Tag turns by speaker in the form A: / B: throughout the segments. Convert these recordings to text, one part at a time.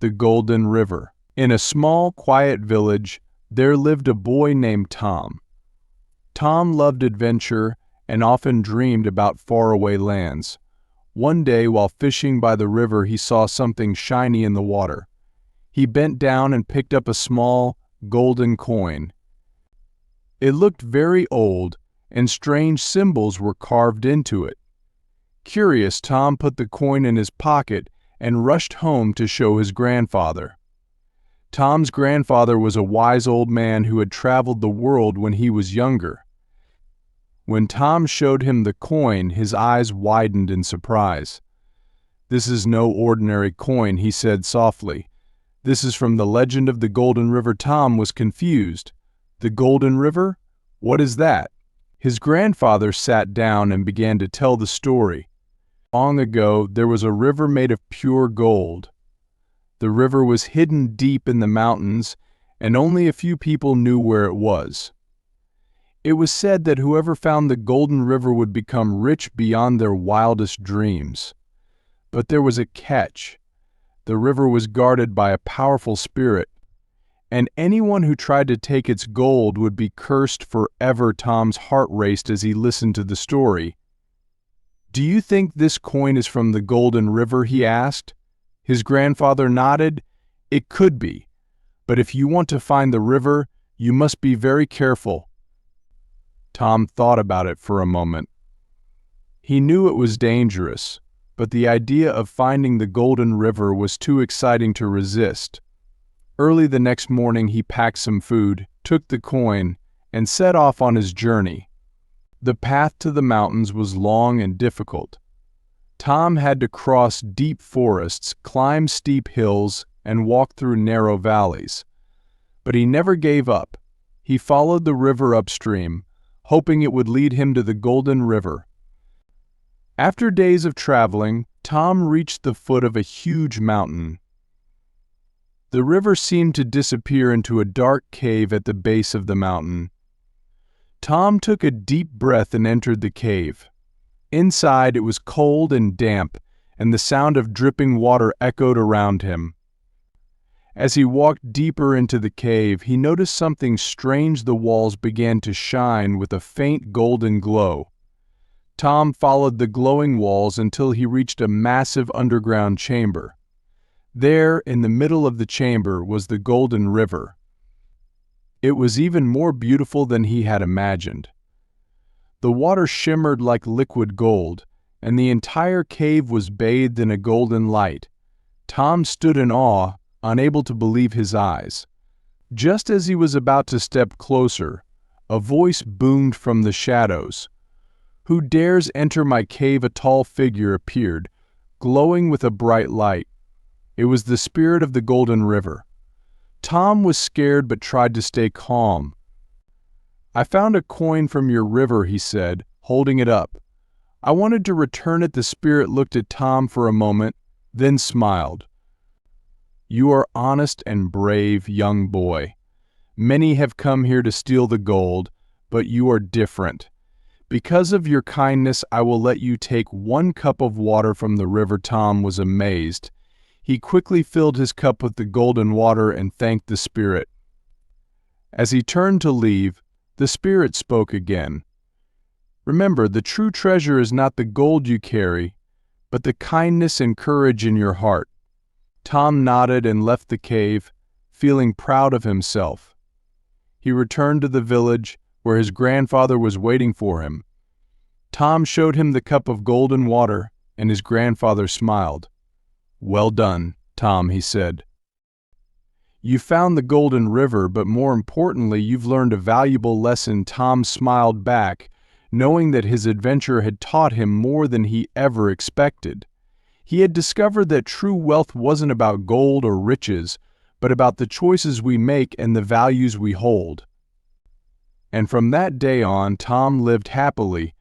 A: The Golden River. In a small, quiet village, there lived a boy named Tom. Tom loved adventure and often dreamed about faraway lands. One day, while fishing by the river, he saw something shiny in the water. He bent down and picked up a small, golden coin. It looked very old, and strange symbols were carved into it. Curious, Tom put the coin in his pocket and rushed home to show his grandfather. Tom's grandfather was a wise old man who had traveled the world when he was younger. When Tom showed him the coin, his eyes widened in surprise. "This is no ordinary coin," he said softly. "This is from the legend of the Golden River." Tom was confused. "The Golden River? What is that?" His grandfather sat down and began to tell the story. Long ago, there was a river made of pure gold. The river was hidden deep in the mountains, and only a few people knew where it was. It was said that whoever found the Golden River would become rich beyond their wildest dreams. But there was a catch. The river was guarded by a powerful spirit, and anyone who tried to take its gold would be cursed forever. Tom's heart raced as he listened to the story. "Do you think this coin is from the Golden River?" he asked. His grandfather nodded. "It could be, but if you want to find the river, you must be very careful." Tom thought about it for a moment. He knew it was dangerous, but the idea of finding the Golden River was too exciting to resist. Early the next morning, he packed some food, took the coin, and set off on his journey. The path to the mountains was long and difficult. Tom had to cross deep forests, climb steep hills, and walk through narrow valleys. But he never gave up. He followed the river upstream, hoping it would lead him to the Golden River. After days of traveling, Tom reached the foot of a huge mountain. The river seemed to disappear into a dark cave at the base of the mountain. Tom took a deep breath and entered the cave. Inside, it was cold and damp, and the sound of dripping water echoed around him. As he walked deeper into the cave, he noticed something strange. The walls began to shine with a faint golden glow. Tom followed the glowing walls until he reached a massive underground chamber. There, in the middle of the chamber, was the Golden River. It was even more beautiful than he had imagined. The water shimmered like liquid gold, and the entire cave was bathed in a golden light. Tom stood in awe, unable to believe his eyes. Just as he was about to step closer, a voice boomed from the shadows. "Who dares enter my cave?" A tall figure appeared, glowing with a bright light. It was the spirit of the Golden River. Tom was scared but tried to stay calm. "I found a coin from your river," he said, holding it up. "I wanted to return it." The spirit looked at Tom for a moment, then smiled. "You are honest and brave, young boy. Many have come here to steal the gold, but you are different. Because of your kindness, I will let you take 1 cup of water from the river." Tom was amazed. He quickly filled his cup with the golden water and thanked the spirit. As he turned to leave, the spirit spoke again. "Remember, the true treasure is not the gold you carry, but the kindness and courage in your heart." Tom nodded and left the cave, feeling proud of himself. He returned to the village, where his grandfather was waiting for him. Tom showed him the cup of golden water, and his grandfather smiled. "Well done, Tom," he said. "You found the Golden River, but more importantly, you've learned a valuable lesson." Tom smiled back, knowing that his adventure had taught him more than he ever expected. He had discovered that true wealth wasn't about gold or riches, but about the choices we make and the values we hold. And from that day on, Tom lived happily,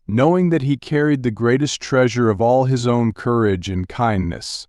A: knowing that he carried the greatest treasure of all, his own courage and kindness.